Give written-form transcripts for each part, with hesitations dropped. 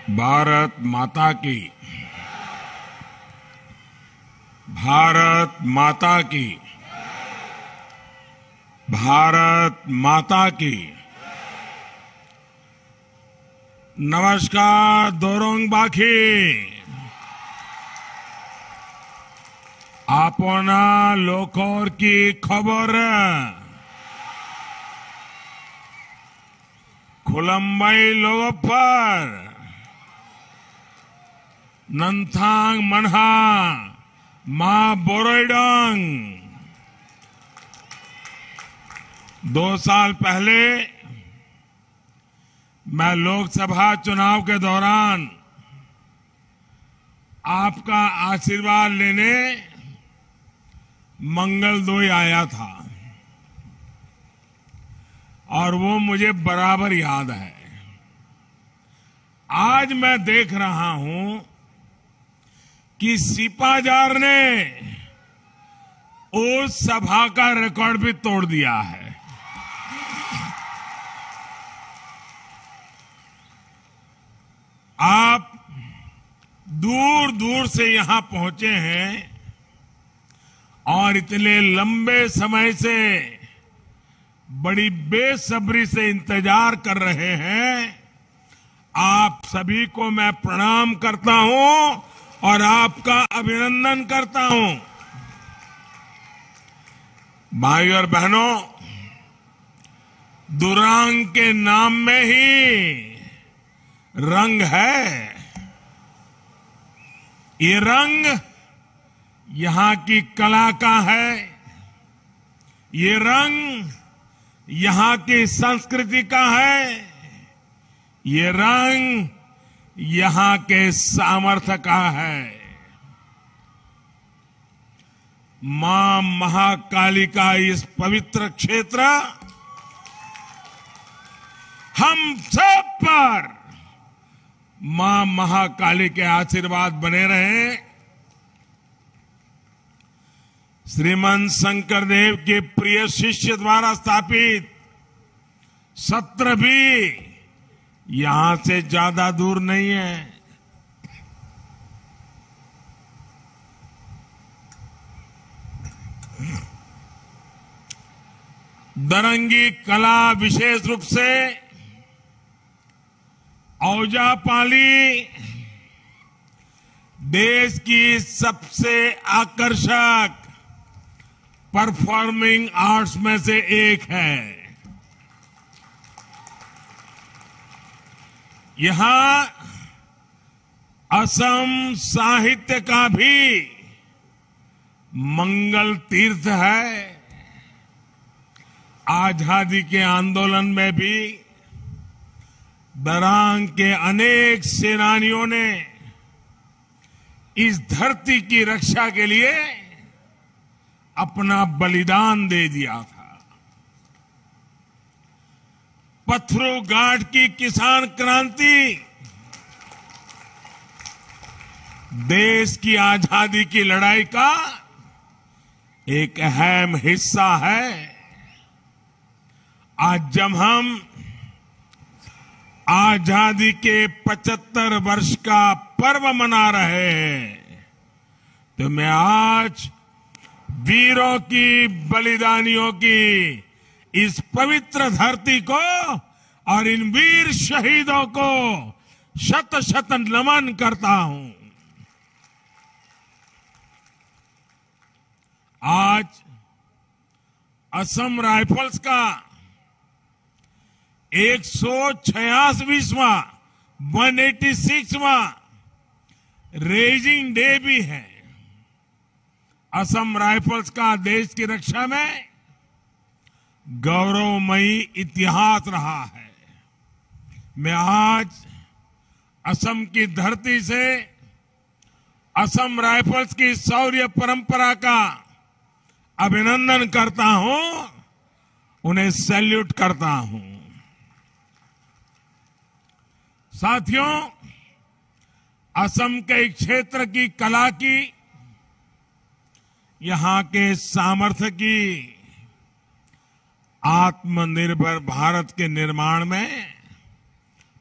भारत माता की। भारत माता की। भारत माता की। नमस्कार दोरोंग बाखी। आपना लोकोर की खबर खुलम्बई लोगोपर नंथांग मनहा मां बोरोइडोंग। 2 साल पहले मैं लोकसभा चुनाव के दौरान आपका आशीर्वाद लेने मंगलदोई आया था और वो मुझे बराबर याद है। आज मैं देख रहा हूं कि सिपाजार ने उस सभा का रिकॉर्ड भी तोड़ दिया है। आप दूर दूर से यहां पहुंचे हैं और इतने लंबे समय से बड़ी बेसब्री से इंतजार कर रहे हैं। आप सभी को मैं प्रणाम करता हूं और आपका अभिनंदन करता हूं। भाई और बहनों, दुरांग के नाम में ही रंग है। ये रंग यहां की कला का है। ये रंग यहां की संस्कृति का है। ये रंग यहां के सामर्थ्य का है। मां महाकाली का इस पवित्र क्षेत्र हम सब पर मां महाकाली के आशीर्वाद बने रहे। श्रीमंत शंकरदेव के प्रिय शिष्य द्वारा स्थापित सत्र भी यहां से ज्यादा दूर नहीं है। दरंगी कला विशेष रूप से औजापाली देश की सबसे आकर्षक परफॉर्मिंग आर्ट्स में से एक है। यहां असम साहित्य का भी मंगल तीर्थ है। आजादी के आंदोलन में भी दरांग के अनेक सेनानियों ने इस धरती की रक्षा के लिए अपना बलिदान दे दिया था। पत्थरू घाट की किसान क्रांति देश की आजादी की लड़ाई का एक अहम हिस्सा है। आज जब हम आजादी के 75 वर्ष का पर्व मना रहे हैं तो मैं आज वीरों की, बलिदानियों की इस पवित्र धरती को और इन वीर शहीदों को शत शत नमन करता हूं। आज असम राइफल्स का 186वां 186वां रेजिंग डे भी है। असम राइफल्स का देश की रक्षा में गौरवमयी इतिहास रहा है। मैं आज असम की धरती से असम राइफल्स की शौर्य परंपरा का अभिनंदन करता हूं, उन्हें सैल्यूट करता हूं। साथियों, असम के क्षेत्र की कला की, यहां के सामर्थ्य की, आत्मनिर्भर भारत के निर्माण में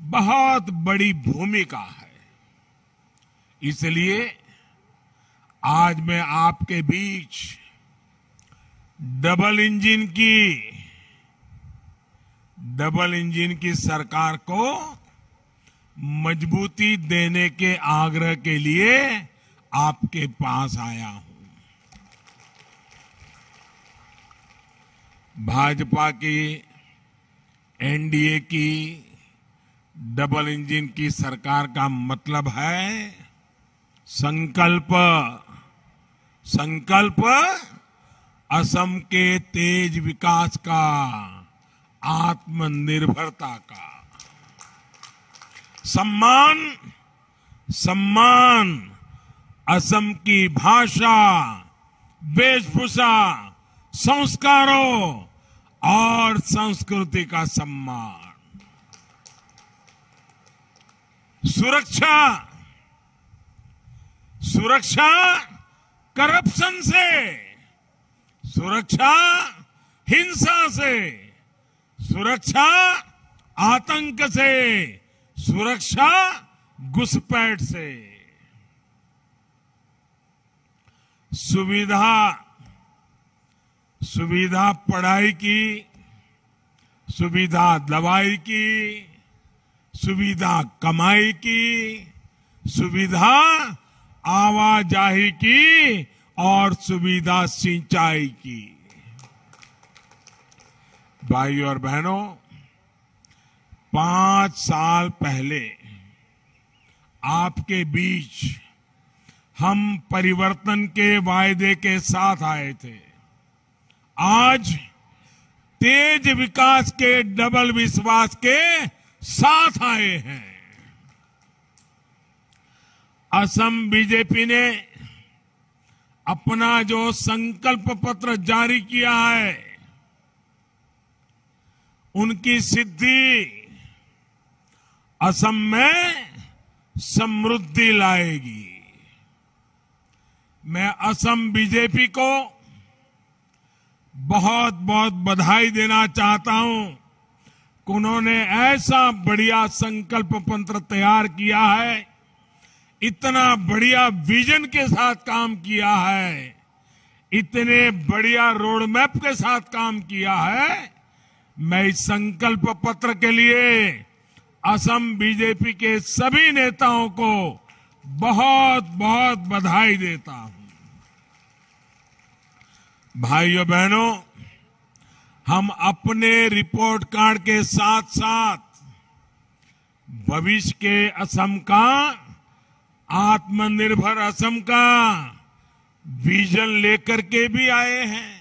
बहुत बड़ी भूमिका है। इसलिए आज मैं आपके बीच डबल इंजन की सरकार को मजबूती देने के आग्रह के लिए आपके पास आया हूं। भाजपा की एनडीए की डबल इंजन की सरकार का मतलब है संकल्प असम के तेज विकास का, आत्मनिर्भरता का, सम्मान असम की भाषा, वेशभूषा, संस्कारों और संस्कृति का सम्मान, सुरक्षा करप्शन से, सुरक्षा हिंसा से, सुरक्षा आतंक से, सुरक्षा घुसपैठ से, सुविधा पढ़ाई की, सुविधा दवाई की, सुविधा कमाई की, सुविधा आवाजाही की और सुविधा सिंचाई की। भाइयों और बहनों, 5 साल पहले आपके बीच हम परिवर्तन के वायदे के साथ आए थे। आज तेज विकास के डबल विश्वास के साथ आए हैं। असम बीजेपी ने अपना जो संकल्प पत्र जारी किया है, उनकी सिद्धि असम में समृद्धि लाएगी। मैं असम बीजेपी को बहुत बहुत बधाई देना चाहता हूं कि उन्होंने ऐसा बढ़िया संकल्प पत्र तैयार किया है, इतना बढ़िया विजन के साथ काम किया है, इतने बढ़िया रोड मैप के साथ काम किया है। मैं इस संकल्प पत्र के लिए असम बीजेपी के सभी नेताओं को बहुत बहुत बधाई देता हूं। भाइयों बहनों, हम अपने रिपोर्ट कार्ड के साथ साथ भविष्य के असम का, आत्मनिर्भर असम का विजन लेकर के भी आए हैं।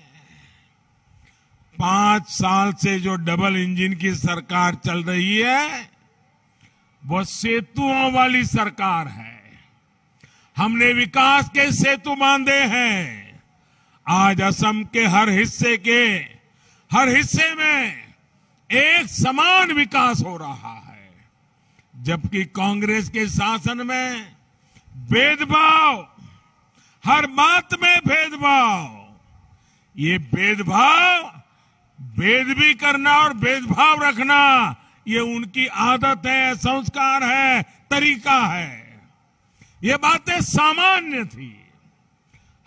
5 साल से जो डबल इंजन की सरकार चल रही है, वो सेतुओं वाली सरकार है। हमने विकास के सेतु बांधे हैं। आज असम के हर हिस्से में एक समान विकास हो रहा है, जबकि कांग्रेस के शासन में भेदभाव, हर बात में भेदभाव, ये भेद भी करना और भेदभाव रखना, ये उनकी आदत है, संस्कार है, तरीका है। ये बातें सामान्य थी।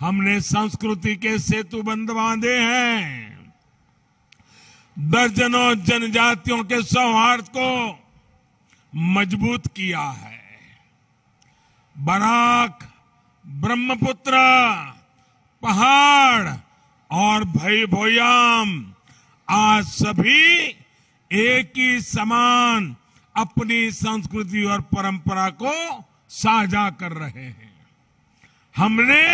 हमने संस्कृति के सेतु बांधे हैं, दर्जनों जनजातियों के सौहार्द को मजबूत किया है। बराक, ब्रह्मपुत्र, पहाड़ और भोयाम आज सभी एक ही समान अपनी संस्कृति और परंपरा को साझा कर रहे हैं। हमने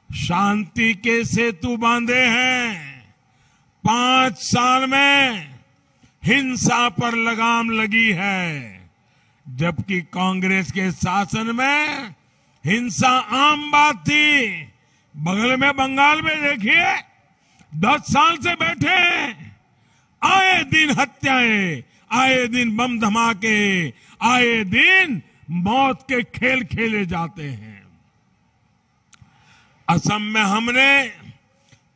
शांति के सेतु बांधे हैं। 5 साल में हिंसा पर लगाम लगी है, जबकि कांग्रेस के शासन में हिंसा आम बात थी। बगल में बंगाल में देखिए, 10 साल से बैठे हैं, आए दिन हत्याएं, आए दिन बम धमाके, आए दिन मौत के खेल खेले जाते हैं। असम में हमने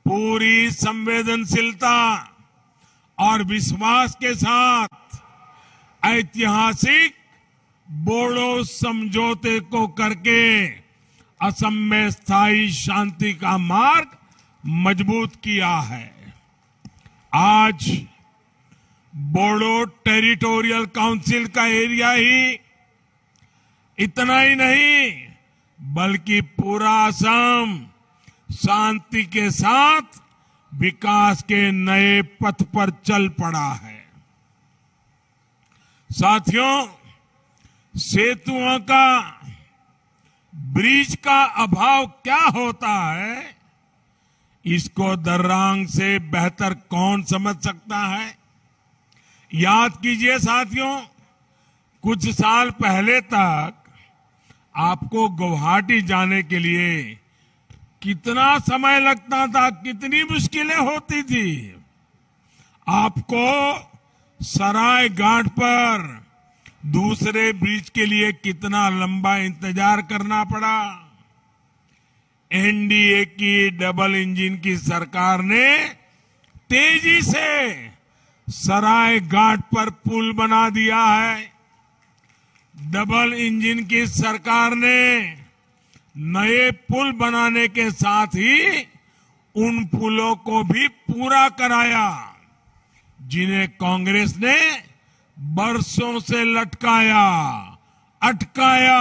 पूरी संवेदनशीलता और विश्वास के साथ ऐतिहासिक बोडो समझौते को करके असम में स्थायी शांति का मार्ग मजबूत किया है। आज बोडो टेरिटोरियल काउंसिल का एरिया ही इतना ही नहीं बल्कि पूरा असम शांति के साथ विकास के नए पथ पर चल पड़ा है। साथियों, सेतुओं का, ब्रिज का अभाव क्या होता है, इसको दर्रांग से बेहतर कौन समझ सकता है। याद कीजिए साथियों, कुछ साल पहले तक आपको गुवाहाटी जाने के लिए कितना समय लगता था, कितनी मुश्किलें होती थी। आपको सराय घाट पर दूसरे ब्रिज के लिए कितना लंबा इंतजार करना पड़ा। एनडीए की डबल इंजन की सरकार ने तेजी से सराय घाट पर पुल बना दिया है। डबल इंजन की सरकार ने नए पुल बनाने के साथ ही उन पुलों को भी पूरा कराया जिन्हें कांग्रेस ने बरसों से लटकाया, अटकाया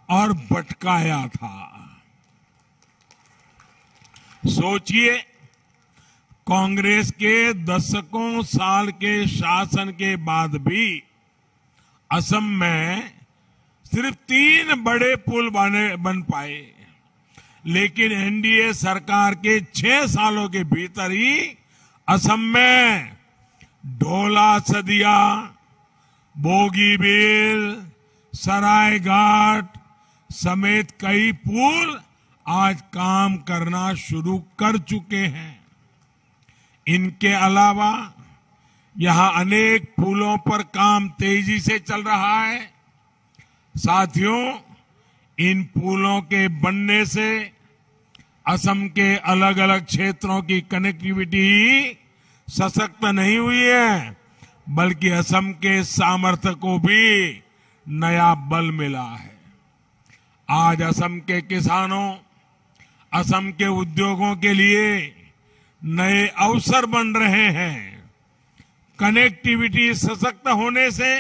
और भटकाया था। सोचिए, कांग्रेस के दशकों साल के शासन के बाद भी असम में सिर्फ 3 बड़े पुल बन पाए, लेकिन एनडीए सरकार के 6 सालों के भीतर ही असम में ढोला सदिया, बोगीबील, सराय घाट समेत कई पुल आज काम करना शुरू कर चुके हैं। इनके अलावा यहां अनेक पुलों पर काम तेजी से चल रहा है। साथियों, इन पुलों के बनने से असम के अलग अलग क्षेत्रों की कनेक्टिविटी सशक्त नहीं हुई है, बल्कि असम के सामर्थ्य को भी नया बल मिला है। आज असम के किसानों, असम के उद्योगों के लिए नए अवसर बन रहे हैं। कनेक्टिविटी सशक्त होने से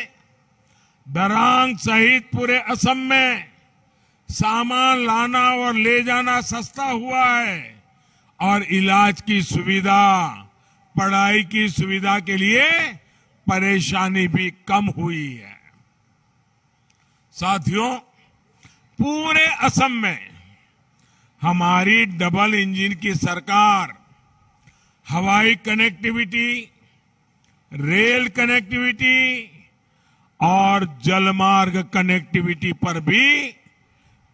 दरांग सहित पूरे असम में सामान लाना और ले जाना सस्ता हुआ है और इलाज की सुविधा, पढ़ाई की सुविधा के लिए परेशानी भी कम हुई है। साथियों, पूरे असम में हमारी डबल इंजन की सरकार हवाई कनेक्टिविटी, रेल कनेक्टिविटी और जलमार्ग कनेक्टिविटी पर भी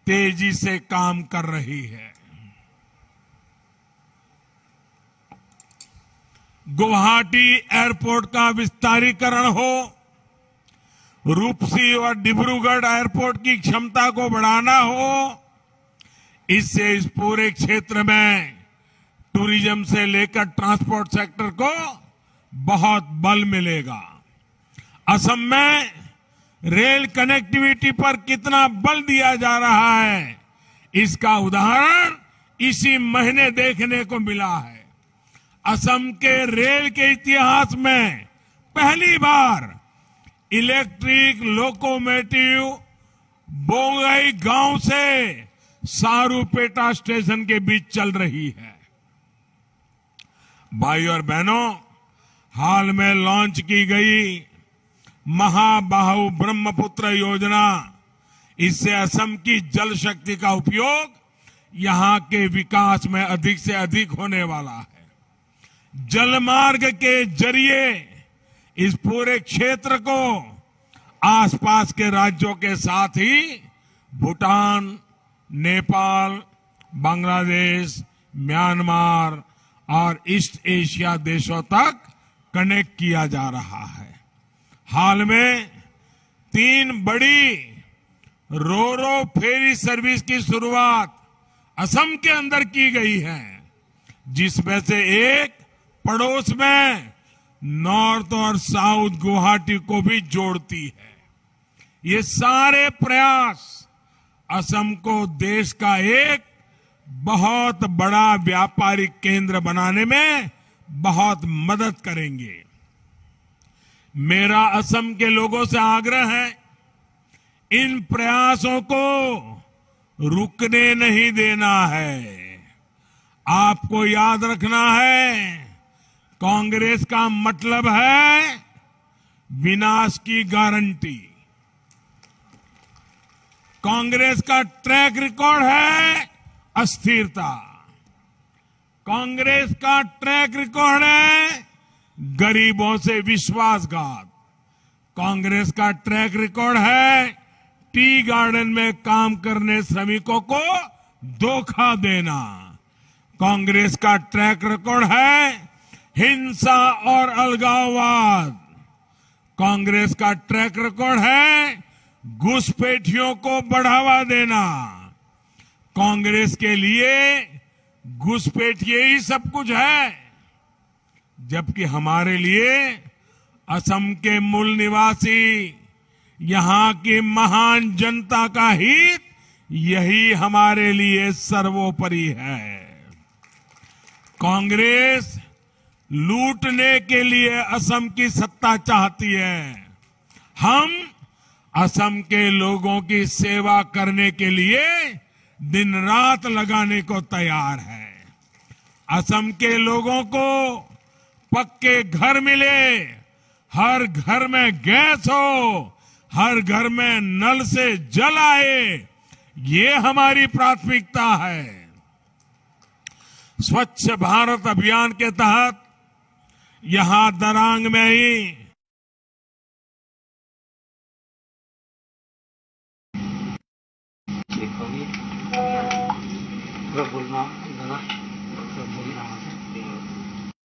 तेजी से काम कर रही है। गुवाहाटी एयरपोर्ट का विस्तारीकरण हो, रूपसी और डिब्रूगढ़ एयरपोर्ट की क्षमता को बढ़ाना हो, इससे इस पूरे क्षेत्र में टूरिज्म से लेकर ट्रांसपोर्ट सेक्टर को बहुत बल मिलेगा। असम में रेल कनेक्टिविटी पर कितना बल दिया जा रहा है, इसका उदाहरण इसी महीने देखने को मिला है। असम के रेल के इतिहास में पहली बार इलेक्ट्रिक लोकोमोटिव बोंगई गांव से सारूपेटा स्टेशन के बीच चल रही है। भाई और बहनों, हाल में लॉन्च की गई महाबाहु ब्रह्मपुत्र योजना, इससे असम की जल शक्ति का उपयोग यहां के विकास में अधिक से अधिक होने वाला है। जलमार्ग के जरिए इस पूरे क्षेत्र को आसपास के राज्यों के साथ ही भूटान, नेपाल, बांग्लादेश, म्यांमार और ईस्ट एशिया देशों तक कनेक्ट किया जा रहा है। हाल में 3 बड़ी रोरो फेरी सर्विस की शुरुआत असम के अंदर की गई है, जिसमें से एक पड़ोस में नॉर्थ और साउथ गुवाहाटी को भी जोड़ती है। ये सारे प्रयास असम को देश का एक बहुत बड़ा व्यापारिक केंद्र बनाने में बहुत मदद करेंगे। मेरा असम के लोगों से आग्रह है, इन प्रयासों को रुकने नहीं देना है। आपको याद रखना है, कांग्रेस का मतलब है विनाश की गारंटी। कांग्रेस का ट्रैक रिकॉर्ड है अस्थिरता। कांग्रेस का ट्रैक रिकॉर्ड है गरीबों से विश्वासघात। कांग्रेस का ट्रैक रिकॉर्ड है टी गार्डन में काम करने श्रमिकों को धोखा देना। कांग्रेस का ट्रैक रिकॉर्ड है हिंसा और अलगाववाद। कांग्रेस का ट्रैक रिकॉर्ड है घुसपैठियों को बढ़ावा देना। कांग्रेस के लिए घुसपैठिए ही सब कुछ है, जबकि हमारे लिए असम के मूल निवासी, यहां की महान जनता का हित, यही हमारे लिए सर्वोपरि है। कांग्रेस लूटने के लिए असम की सत्ता चाहती है। हम असम के लोगों की सेवा करने के लिए दिन रात लगाने को तैयार है। असम के लोगों को पक्के घर मिले, हर घर में गैस हो, हर घर में नल से जल आए, ये हमारी प्राथमिकता है। स्वच्छ भारत अभियान के तहत यहां दरांग में ही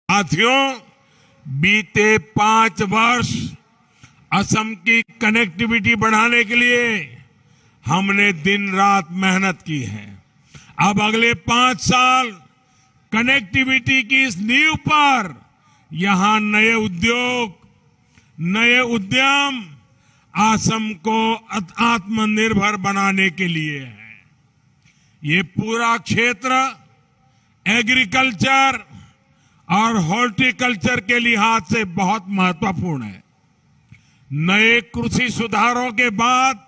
साथियों, बीते 5 वर्ष असम की कनेक्टिविटी बढ़ाने के लिए हमने दिन रात मेहनत की है। अब अगले 5 साल कनेक्टिविटी की इस नींव पर यहां नए उद्योग, नए उद्यम असम को आत्मनिर्भर बनाने के लिए है। ये पूरा क्षेत्र एग्रीकल्चर और हॉर्टिकल्चर के लिहाज से बहुत महत्वपूर्ण है। नए कृषि सुधारों के बाद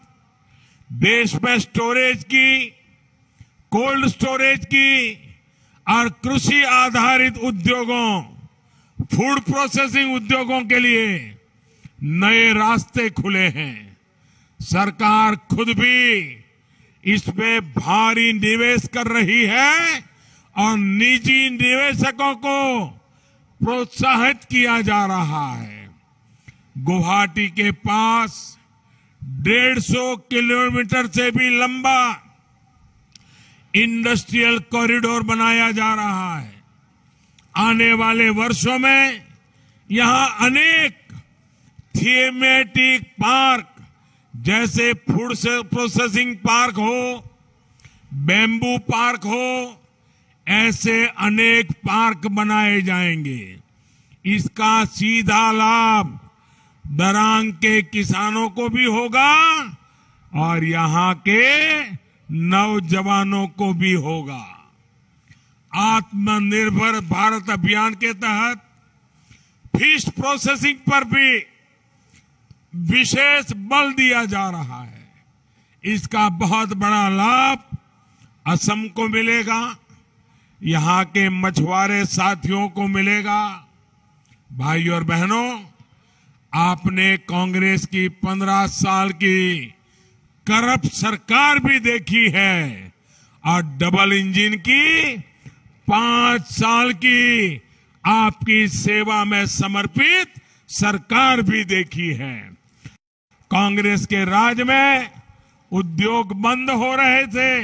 देश में स्टोरेज की, कोल्ड स्टोरेज की और कृषि आधारित उद्योगों, फूड प्रोसेसिंग उद्योगों के लिए नए रास्ते खुले हैं। सरकार खुद भी इसमें भारी निवेश कर रही है और निजी निवेशकों को प्रोत्साहित किया जा रहा है। गुवाहाटी के पास 150 किलोमीटर से भी लंबा इंडस्ट्रियल कॉरिडोर बनाया जा रहा है। आने वाले वर्षों में यहां अनेक थीमेटिक पार्क, जैसे फूड प्रोसेसिंग पार्क हो, बैम्बू पार्क हो, ऐसे अनेक पार्क बनाए जाएंगे। इसका सीधा लाभ दरांग के किसानों को भी होगा और यहां के नौजवानों को भी होगा। आत्मनिर्भर भारत अभियान के तहत फिश प्रोसेसिंग पर भी विशेष बल दिया जा रहा है। इसका बहुत बड़ा लाभ असम को मिलेगा, यहां के मछुआरे साथियों को मिलेगा। भाइयों और बहनों, आपने कांग्रेस की 15 साल की करप्ट सरकार भी देखी है और डबल इंजन की 5 साल की आपकी सेवा में समर्पित सरकार भी देखी है। कांग्रेस के राज में उद्योग बंद हो रहे थे,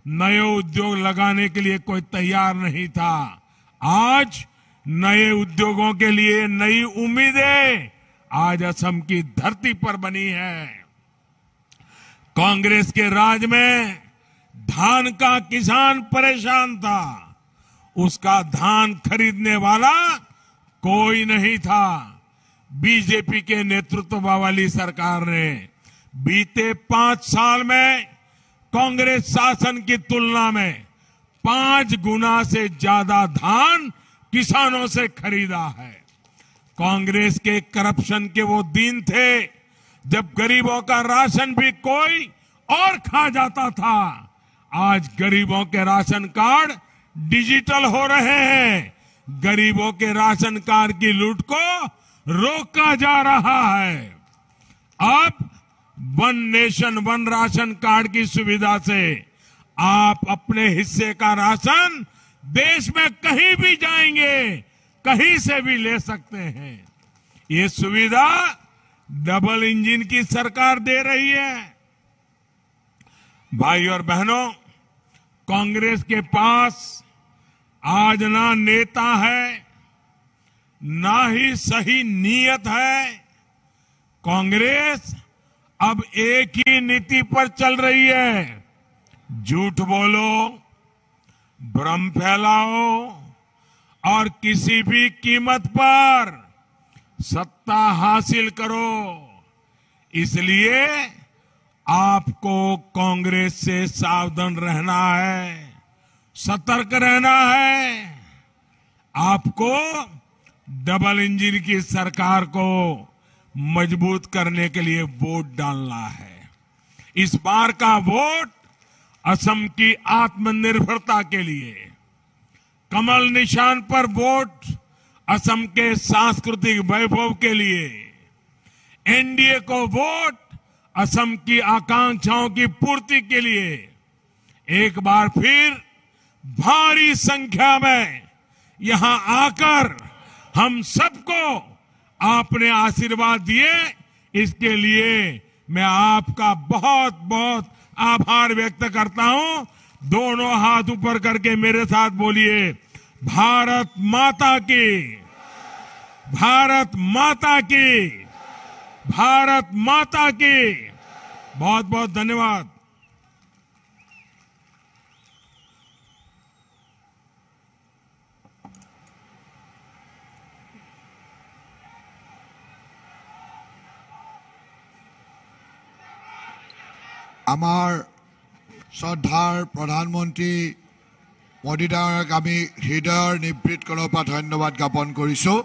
नए उद्योग लगाने के लिए कोई तैयार नहीं था। आज नए उद्योगों के लिए नई उम्मीदें आज असम की धरती पर बनी है। कांग्रेस के राज में धान का किसान परेशान था, उसका धान खरीदने वाला कोई नहीं था। बीजेपी के नेतृत्व वाली सरकार ने बीते 5 साल में कांग्रेस शासन की तुलना में 5 गुना से ज्यादा धान किसानों से खरीदा है। कांग्रेस के करप्शन के वो दिन थे जब गरीबों का राशन भी कोई और खा जाता था। आज गरीबों के राशन कार्ड डिजिटल हो रहे हैं। गरीबों के राशन कार्ड की लूट को रोका जा रहा है। अब 1 नेशन 1 राशन कार्ड की सुविधा से आप अपने हिस्से का राशन देश में कहीं भी जाएंगे, कहीं से भी ले सकते हैं। ये सुविधा डबल इंजन की सरकार दे रही है। भाई और बहनों, कांग्रेस के पास आज ना नेता है, ना ही सही नीयत है। कांग्रेस अब एक ही नीति पर चल रही है, झूठ बोलो, भ्रम फैलाओ और किसी भी कीमत पर सत्ता हासिल करो। इसलिए आपको कांग्रेस से सावधान रहना है, सतर्क रहना है। आपको डबल इंजन की सरकार को मजबूत करने के लिए वोट डालना है। इस बार का वोट असम की आत्मनिर्भरता के लिए, कमल निशान पर वोट असम के सांस्कृतिक वैभव के लिए, एनडीए को वोट असम की आकांक्षाओं की पूर्ति के लिए। एक बार फिर भारी संख्या में यहां आकर हम सबको आपने आशीर्वाद दिए, इसके लिए मैं आपका बहुत बहुत आभार व्यक्त करता हूं। दोनों हाथ ऊपर करके मेरे साथ बोलिए, भारत माता की, भारत माता की, भारत माता की। बहुत बहुत धन्यवाद। আমাৰ শ্ৰদ্ধাৰ প্ৰধানমন্ত্ৰী মোদী ডাঙৰীয়াক আমি হৃদয়ৰ নিভৃত কৰণৰ পৰা ধন্যবাদ জ্ঞাপন কৰিছোঁ।